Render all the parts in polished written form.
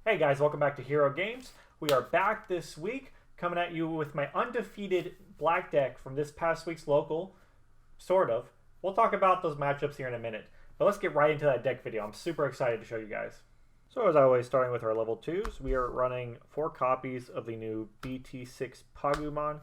Hey guys, welcome back to Hero Games. We are back this week, coming at you with my undefeated black deck from this past week's local, sort of. We'll talk about those matchups here in a minute, but let's get right into that deck video. I'm super excited to show you guys. So as always, starting with our level 2s, we are running 4 copies of the new BT6 Pagumon.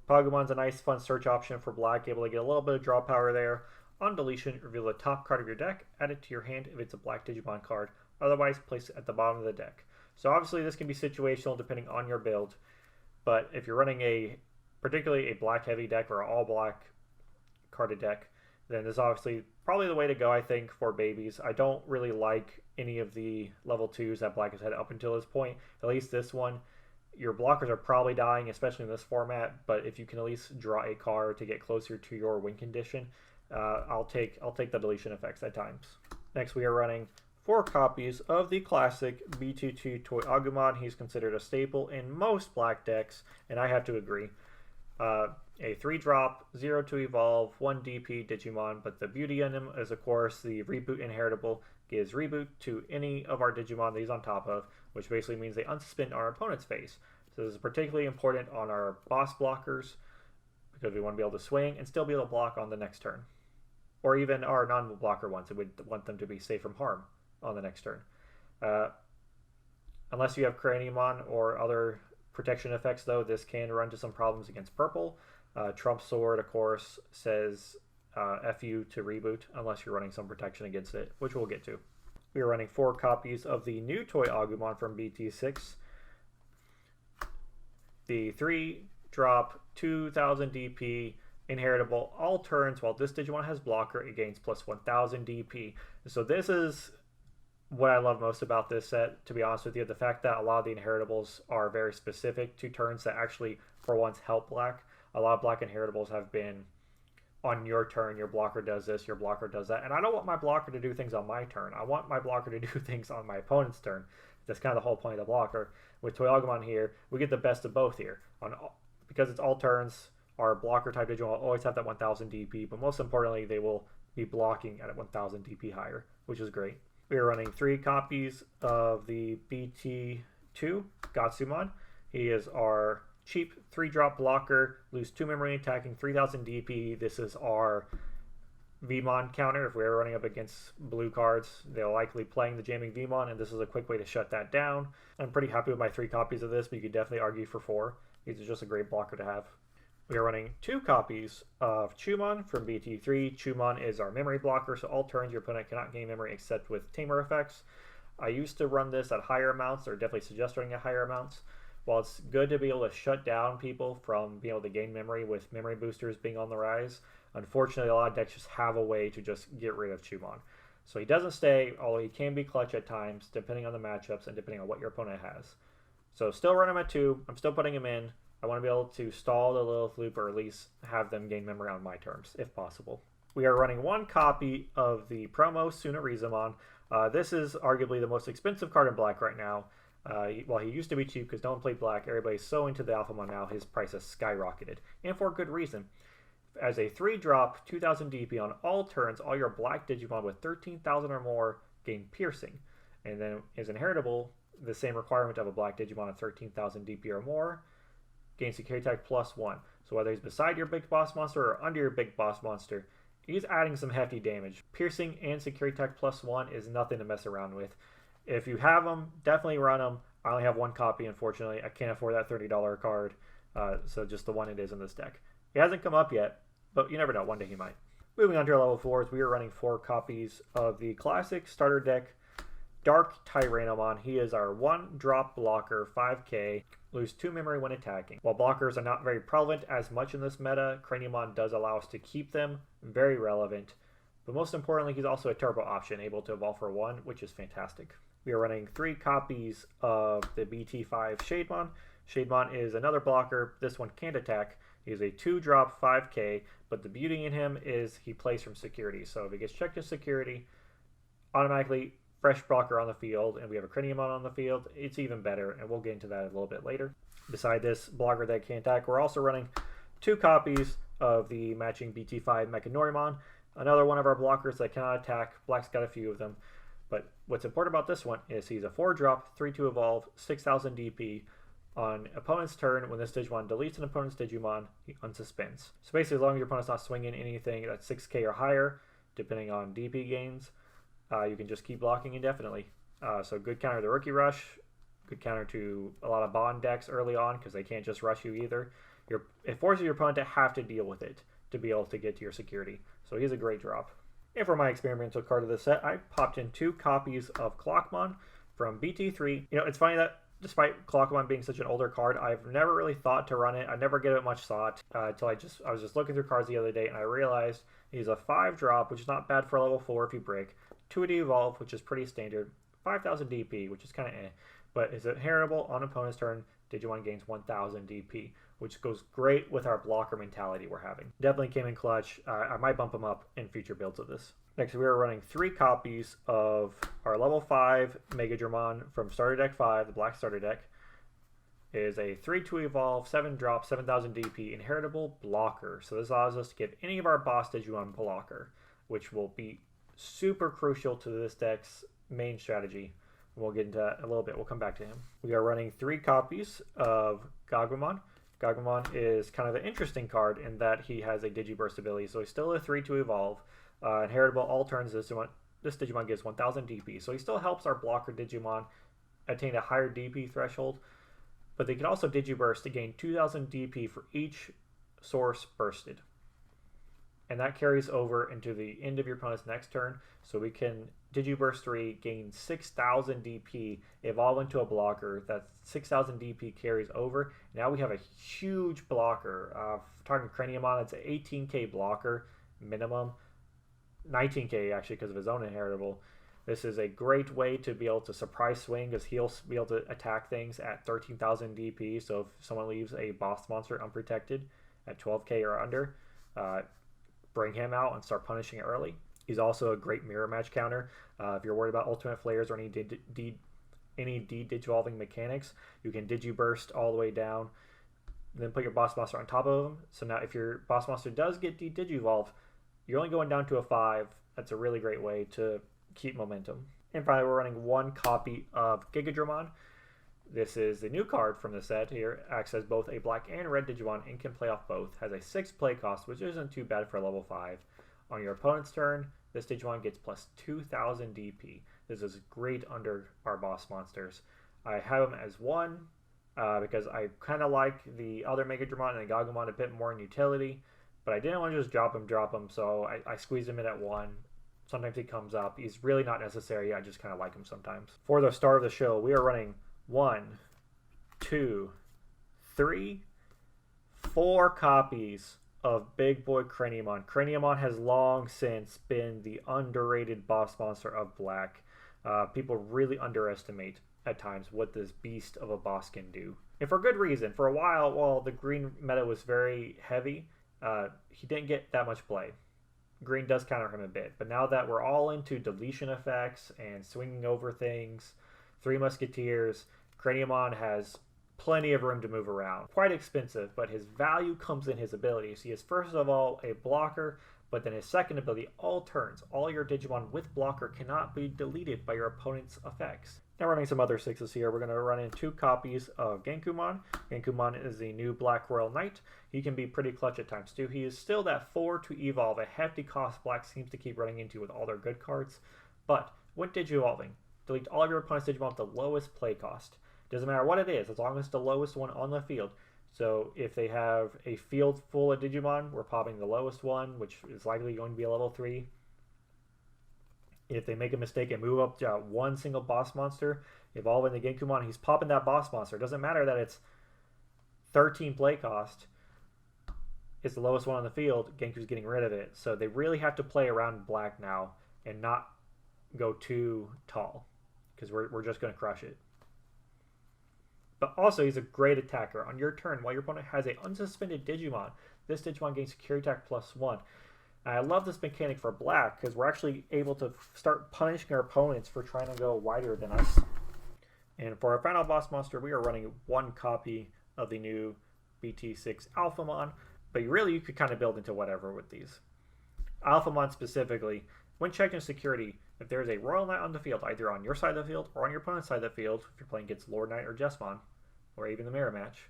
Pagumon's a nice fun search option for black, able to get a little bit of draw power there. On deletion, reveal the top card of your deck, add it to your hand if it's a black Digimon card. Otherwise, place it at the bottom of the deck. So obviously this can be situational depending on your build, but if you're running particularly a black heavy deck or an all black carded deck, then this is obviously probably the way to go, I think, for babies. I don't really like any of the level 2s that black has had up until this point. At least this one. Your blockers are probably dying, especially in this format, but if you can at least draw a card to get closer to your win condition, I'll take the deletion effects at times. Next we are running 4 copies of the classic BT2 ToyAgumon. He's considered a staple in most black decks, and I have to agree. A 3-drop, 0 to evolve, 1 DP Digimon, but the beauty in him is, of course, the reboot inheritable gives reboot to any of our Digimon that he's on top of, which basically means they unsuspend our opponent's face. So this is particularly important on our boss blockers, because we want to be able to swing and still be able to block on the next turn. Or even our non-blocker ones, we want them to be safe from harm on the next turn. Unless you have Craniamon or other protection effects, though, this can run into some problems against purple. Trump Sword, of course, says F you to reboot unless you're running some protection against it, which we'll get to. We are running 4 copies of the new ToyAgumon from BT6. The 3-drop, 2000 DP, inheritable all turns while this Digimon has blocker, it gains plus 1000 DP. So this is what I love most about this set, to be honest with you, the fact that a lot of the inheritables are very specific to turns that actually for once help black. A lot of black inheritables have been on your turn, your blocker does this, your blocker does that, and I don't want my blocker to do things on my turn. I want my blocker to do things on my opponent's turn. That's kind of the whole point of the blocker. With ToyAgumon here, we get the best of both here. Because it's all turns, our blocker type Digimon will always have that 1000 DP, but most importantly, they will be blocking at 1000 DP higher, which is great. We are running 3 copies of the BT2 Gotsumon. He is our cheap 3-drop blocker, lose 2 memory attacking, 3000 DP. This is our Vmon counter. If we're running up against blue cards, they'll likely playing the jamming Vmon, and this is a quick way to shut that down. I'm pretty happy with my 3 copies of this, but you could definitely argue for 4. These are just a great blocker to have. We are running 2 copies of Chumon from BT3. Chumon is our memory blocker, so all turns your opponent cannot gain memory except with tamer effects. I used to run this at higher amounts, or definitely suggest running at higher amounts. While it's good to be able to shut down people from being able to gain memory with memory boosters being on the rise, unfortunately a lot of decks just have a way to just get rid of Chumon. So he doesn't stay, although he can be clutch at times, depending on the matchups and depending on what your opponent has. So still run him at 2. I'm still putting him in. I want to be able to stall the Lilith Loop, or at least have them gain memory on my terms, if possible. We are running 1 copy of the promo Sunarizamon. This is arguably the most expensive card in black right now. While he used to be cheap because no one played black, everybody's so into the Alphamon now, his price has skyrocketed. And for good reason. As a 3-drop, 2000 DP on all turns, all your black Digimon with 13,000 or more gain piercing. And then is inheritable, the same requirement of a black Digimon of 13,000 DP or more, gain security tag +1. So whether he's beside your big boss monster or under your big boss monster, he's adding some hefty damage. Piercing and security tag +1 is nothing to mess around with. If you have them, definitely run them. I only have 1 copy, unfortunately. I can't afford that $30 card, so just the one it is in this deck. He hasn't come up yet, but you never know. One day he might. Moving on to our level 4s, we are running 4 copies of the classic starter deck, DarkTyrannomon. He is our 1-drop blocker, 5k, lose 2 memory when attacking. While blockers are not very prevalent as much in this meta, Craniamon does allow us to keep them very relevant. But most importantly, he's also a turbo option, able to evolve for 1, which is fantastic. We are running 3 copies of the Bt5 Shademon. Shademon is another blocker. This one can't attack. He's a 2-drop 5k, but the beauty in him is he plays from security. So if he gets checked to security, automatically fresh blocker on the field, and we have a Craniamon on the field, it's even better, and we'll get into that a little bit later. Beside this blocker that can't attack, we're also running 2 copies of the matching Bt5 Mechanorimon, another one of our blockers that cannot attack. Black's got a few of them, but what's important about this one is he's a 4-drop, 3-2 evolve, 6000 DP. On opponent's turn, when this Digimon deletes an opponent's Digimon, he unsuspends. So basically, as long as your opponent's not swinging anything that's 6k or higher, depending on DP gains, you can just keep blocking indefinitely. So good counter to the Rookie Rush, good counter to a lot of Bond decks early on because they can't just rush you either. It forces your opponent to have to deal with it to be able to get to your security. So he's a great drop. And for my experimental card of the set, I popped in 2 copies of Clockmon from BT3. You know, it's funny that despite Clockmon being such an older card, I've never really thought to run it. I never gave it much thought until I was just looking through cards the other day and I realized he's a 5-drop, which is not bad for level 4 if you break. 2 to evolve, which is pretty standard. 5000 DP, which is kind of eh. But is inheritable on opponent's turn. Digimon gains 1000 DP, which goes great with our blocker mentality we're having. Definitely came in clutch. I might bump him up in future builds of this. Next, we are running 3 copies of our level 5 Megidramon from Starter Deck 5, the Black Starter Deck. It is a 3-2 evolve, 7-drop, 7000 DP, inheritable blocker. So this allows us to give any of our boss Digimon blocker, which will be super crucial to this deck's main strategy. We'll get into that in a little bit. We'll come back to him. We are running 3 copies of Gogumon. Gogumon is kind of an interesting card in that he has a Digiburst ability, so he's still a 3-2 evolve. Inheritable all turns. This Digimon gives 1000 DP, so he still helps our blocker Digimon attain a higher DP threshold, but they can also Digiburst to gain 2000 DP for each source bursted. And that carries over into the end of your opponent's next turn, so we can Digiburst 3, gain 6000 DP, evolve into a blocker. That 6000 DP carries over. Now we have a huge blocker. Talking Craniamon, it's an 18k blocker minimum. 19k actually because of his own inheritable. This is a great way to be able to surprise swing because he'll be able to attack things at 13,000 DP. So if someone leaves a boss monster unprotected at 12k or under, bring him out and start punishing it early. He's also a great mirror match counter. If you're worried about ultimate flares or any de-digivolving mechanics, you can Digiburst all the way down, and then put your boss monster on top of him. So now if your boss monster does get de-digivolve, you're only going down to a 5. That's a really great way to keep momentum. And finally, we're running 1 copy of Gigadramon. This is the new card from the set here. Acts as both a black and red Digimon and can play off both. Has a 6 play cost, which isn't too bad for level 5. On your opponent's turn, this Digimon gets plus 2000 DP. This is great under our boss monsters. I have him as 1 because I kind of like the other Megidramon and Gogumon a bit more in utility, but I didn't want to just drop him, so I squeezed him in at 1. Sometimes he comes up. He's really not necessary. I just kind of like him sometimes. For the start of the show, we are running 1, 2, 3, 4 copies of Big Boy Craniamon. Craniamon has long since been the underrated boss monster of Black. People really underestimate at times what this beast of a boss can do. And for good reason. For a while the green meta was very heavy, he didn't get that much play. Green does counter him a bit, but now that we're all into deletion effects and swinging over things, 3 Musketeers, Craniamon has plenty of room to move around. Quite expensive, but his value comes in his abilities. He is first of all a blocker, but then his second ability, all turns. All your Digimon with blocker cannot be deleted by your opponent's effects. Now running some other 6s here, we're going to run in 2 copies of Genkumon. Genkumon is the new Black Royal Knight. He can be pretty clutch at times too. He is still that 4 to evolve, a hefty cost Black seems to keep running into with all their good cards. But when Digi-evolving, delete all of your opponent's Digimon with the lowest play cost. Doesn't matter what it is, as long as it's the lowest one on the field. So if they have a field full of Digimon, we're popping the lowest one, which is likely going to be a level 3. If they make a mistake and move up to 1 single boss monster, evolving the Genkumon, he's popping that boss monster. It doesn't matter that it's 13 play cost. It's the lowest one on the field. Genku's getting rid of it. So they really have to play around Black now and not go too tall, because we're just going to crush it. But also, he's a great attacker. On your turn, while your opponent has a unsuspended Digimon, this Digimon gains security attack +1. And I love this mechanic for Black because we're actually able to start punishing our opponents for trying to go wider than us. And for our final boss monster, we are running 1 copy of the new BT6 Alphamon. But really, you could kind of build into whatever with these. Alphamon specifically When checking security, if there is a Royal Knight on the field, either on your side of the field or on your opponent's side of the field, if you're playing against Lord Knight or Jessamon, or even the mirror match,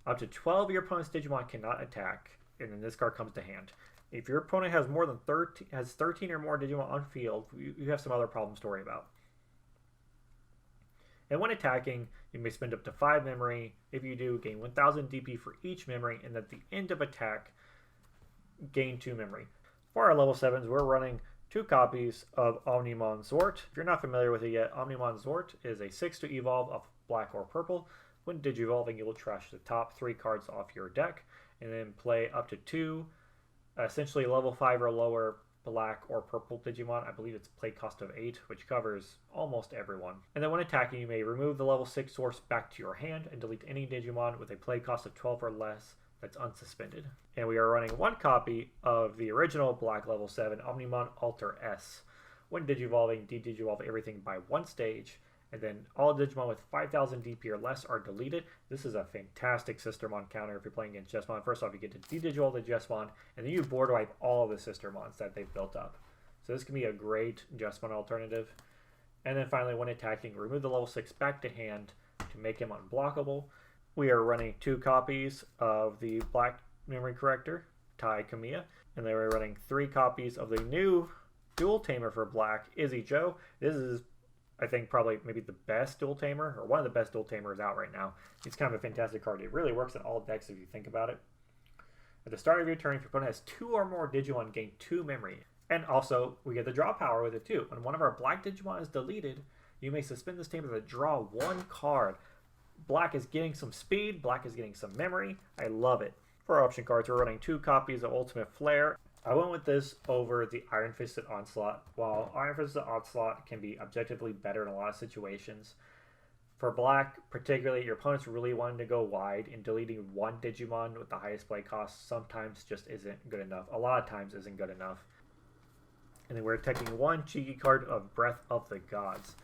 up to 12 of your opponent's Digimon cannot attack, and then this card comes to hand. If your opponent has more than 13 or more Digimon on field, you have some other problems to worry about. And when attacking, you may spend up to 5 memory. If you do, gain 1000 DP for each memory, and at the end of attack, gain 2 memory. For our level 7s, we're running 2 copies of Omnimon Zort. If you're not familiar with it yet, Omnimon Zort is a 6 to evolve of black or purple. When Digivolving, you will trash the top 3 cards off your deck, and then play up to 2, essentially level 5 or lower black or purple Digimon. I believe it's play cost of 8, which covers almost everyone. And then when attacking, you may remove the level 6 source back to your hand and delete any Digimon with a play cost of 12 or less that's unsuspended. And we are running 1 copy of the original black level 7 Omnimon Alter S. When Digivolving, de-Digivolve everything by 1 stage, and then all Digimon with 5000 DP or less are deleted. This is a fantastic Sistermon counter if you're playing against Jessamon. First off, you get to de-Digivolve the Jessamon, and then you board wipe all of the Sistermons that they've built up. So this can be a great Jessamon alternative. And then finally, when attacking, remove the level 6 back to hand to make him unblockable. We are running 2 copies of the black memory corrector, Tai Kamiya, and then we're running 3 copies of the new dual tamer for black, Izzy Joe. This is, I think, probably maybe the best dual tamer, or one of the best dual tamers out right now. It's kind of a fantastic card. It really works in all decks if you think about it. At the start of your turn, if your opponent has 2 or more Digimon, gain 2 memory. And also, we get the draw power with it too. When one of our black Digimon is deleted, you may suspend this tamer to draw 1 card. Black is getting some speed, black is getting some memory. I love it. For our option cards, we're running 2 copies of Ultimate Flare. I went with this over the Iron Fisted Onslaught. While Iron Fisted Onslaught can be objectively better in a lot of situations, for black, particularly, your opponent's really wanting to go wide, and deleting 1 Digimon with the highest play cost sometimes just isn't good enough. A lot of times isn't good enough. And then we're taking 1 cheeky card of Breath of the Gods.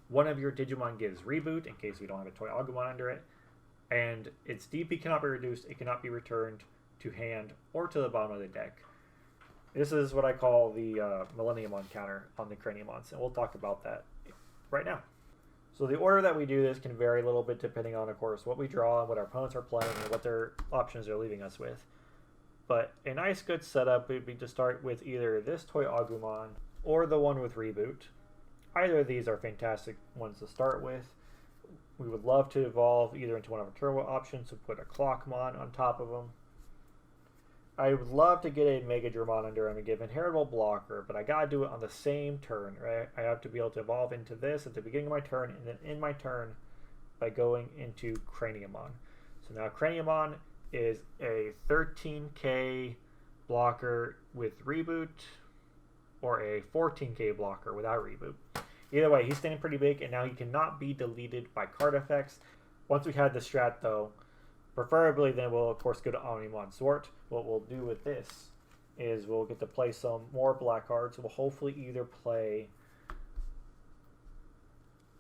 One of your Digimon gives reboot in case we don't have a ToyAgumon under it, and its DP cannot be reduced, it cannot be returned to hand or to the bottom of the deck. This is what I call the Millenniumon counter on the Craniamons, and we'll talk about that right now. So the order that we do this can vary a little bit depending on, of course, what we draw and what our opponents are playing and what their options are leaving us with. But a nice good setup would be to start with either this ToyAgumon or the one with reboot. Either of these are fantastic ones to start with. We would love to evolve either into one of our turbo options, so put a Clockmon on top of them. I would love to get a Megidramon under him and give inheritable blocker, but I gotta do it on the same turn, right? I have to be able to evolve into this at the beginning of my turn and then end my turn by going into Craniamon. So now Craniamon is a 13k blocker with reboot, or a 14k blocker without reboot. Either way, he's standing pretty big, and now he cannot be deleted by card effects. Once we have the strat, though, preferably then we'll, of course, go to Omnimon Zort. What we'll do with this is we'll get to play some more black cards. We'll hopefully either play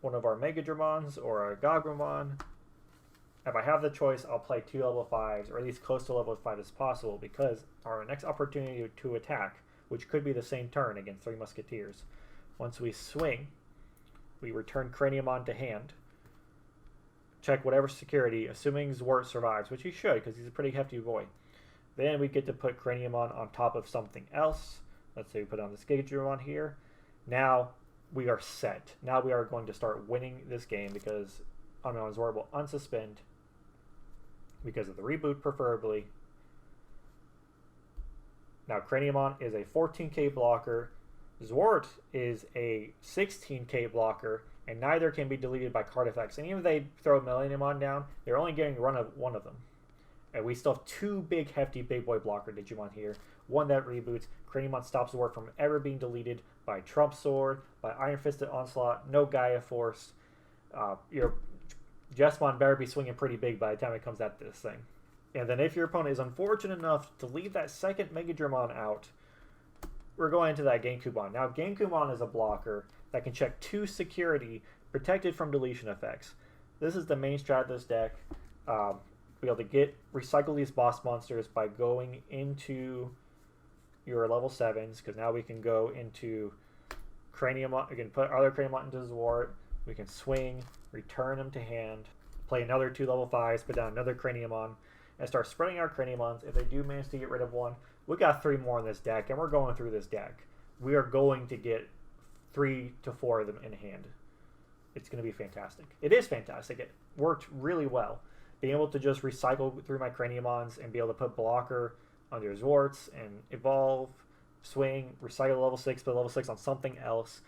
one of our Megidramons or a Gogmamon. If I have the choice, I'll play 2 level 5s, or at least close to level 5 as possible, because our next opportunity to attack, which could be the same turn against 3 Musketeers, once we swing, we return Craniamon to hand, check whatever security, assuming Zwart survives, which he should because he's a pretty hefty boy. Then we get to put Craniamon on top of something else. Let's say we put on this Gigadramon here. Now we are set. Now we are going to start winning this game because Omnimon Zwart will unsuspend because of the reboot, preferably. Now Craniamon is a 14k blocker. Zwart is a 16k blocker, and neither can be deleted by card effects. And even if they throw Millenniumon down, they're only getting run of one of them. And we still have 2 big, hefty, big boy blocker Digimon here. One that reboots. Craniamon stops Zwart from ever being deleted by Trump Sword, by Iron Fisted Onslaught, no Gaia Force. Your Jessamon better be swinging pretty big by the time it comes at this thing. And then if your opponent is unfortunate enough to leave that second Megidramon out, we're going into that Gogumon. Now, Gogumon is a blocker that can check 2 security protected from deletion effects. This is the main strat of this deck. Be able to recycle these boss monsters by going into your level 7s, because now we can go into Craniamon. We can put other Craniamon into Zwart. We can swing, return them to hand, play another 2 level 5s, put down another Craniamon, and start spreading our Craniamons. If they do manage to get rid of one, we got 3 more in this deck, and we're going through this deck. We are going to get 3 to 4 of them in hand. It's going to be fantastic. It is fantastic. It worked really well. Being able to just recycle through my Craniamons and be able to put blocker on your Zwarts and evolve, swing, recycle level 6, put level 6 on something else.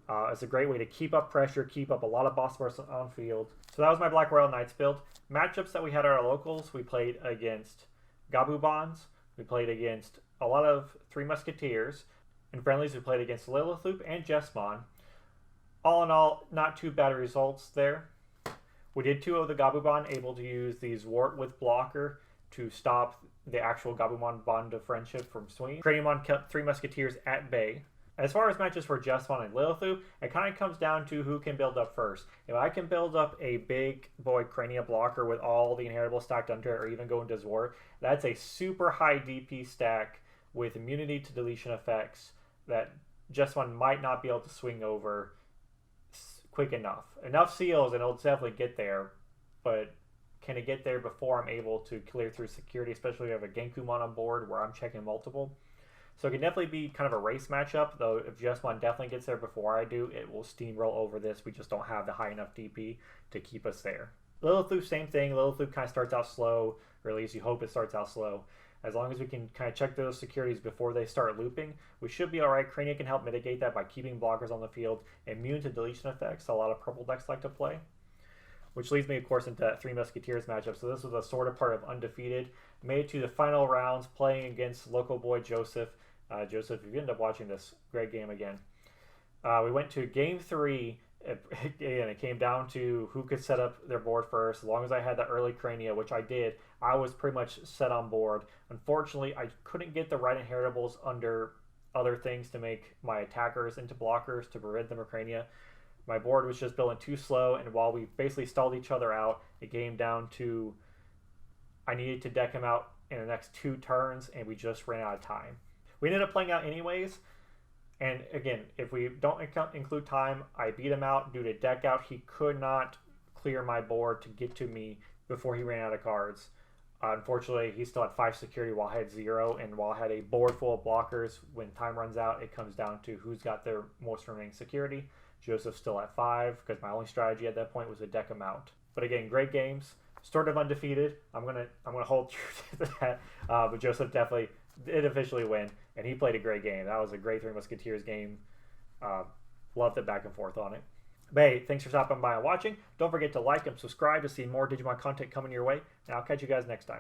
It's a great way to keep up pressure, keep up a lot of boss bursts on field. So that was my Black Royal Knights build. Matchups that we had at our locals, we played against Gabumons, we played against a lot of 3 Musketeers. In friendlies, we played against Lilithoop and Jessmon. All in all, not too bad results there. We did 2 of the Gabumon able to use the Zwart with blocker to stop the actual Gabumon bond of friendship from swinging. Craniamon kept 3 Musketeers at bay. As far as matches for Jessmon and Lilithoop, it kind of comes down to who can build up first. If I can build up a big boy Crania blocker with all the inheritables stacked under it, or even go into Zwart, that's a super high DP stack with immunity to deletion effects that Jessmon might not be able to swing over quick enough. Enough seals and it'll definitely get there, but can it get there before I'm able to clear through security, especially if I have a Genkumon on board where I'm checking multiple? So it can definitely be kind of a race matchup, though if Jessmon definitely gets there before I do, it will steamroll over this. We just don't have the high enough DP to keep us there. Lilithoop, same thing. Lilithoop kind of starts out slow, or at least you hope it starts out slow. As long as we can kind of check those securities before they start looping, we should be alright. Crania can help mitigate that by keeping blockers on the field, immune to deletion effects, a lot of purple decks like to play. Which leads me, of course, into that 3 Musketeers matchup. So this was a sort of part of Undefeated. Made it to the final rounds, playing against local boy Joseph. Joseph, if you end up watching this, great game again. We went to game 3, and it came down to who could set up their board first. As long as I had that early Crania, which I did, I was pretty much set on board. Unfortunately, I couldn't get the right inheritables under other things to make my attackers into blockers to prevent them or Crania. My board was just building too slow, and while we basically stalled each other out, it came down to I needed to deck him out in the next 2 turns, and we just ran out of time. We ended up playing out anyways, and again, if we don't include time, I beat him out due to deck out. He could not clear my board to get to me before he ran out of cards. Unfortunately, he still had 5 security while I had 0, and while I had a board full of blockers, when time runs out, it comes down to who's got their most remaining security. Joseph's still at 5, because my only strategy at that point was to deck him out. But again, great games. Sort of undefeated. I'm gonna hold true to that. But Joseph definitely did officially win, and he played a great game. That was a great 3 Musketeers game. Loved the back and forth on it. But hey, thanks for stopping by and watching. Don't forget to like and subscribe to see more Digimon content coming your way, and I'll catch you guys next time.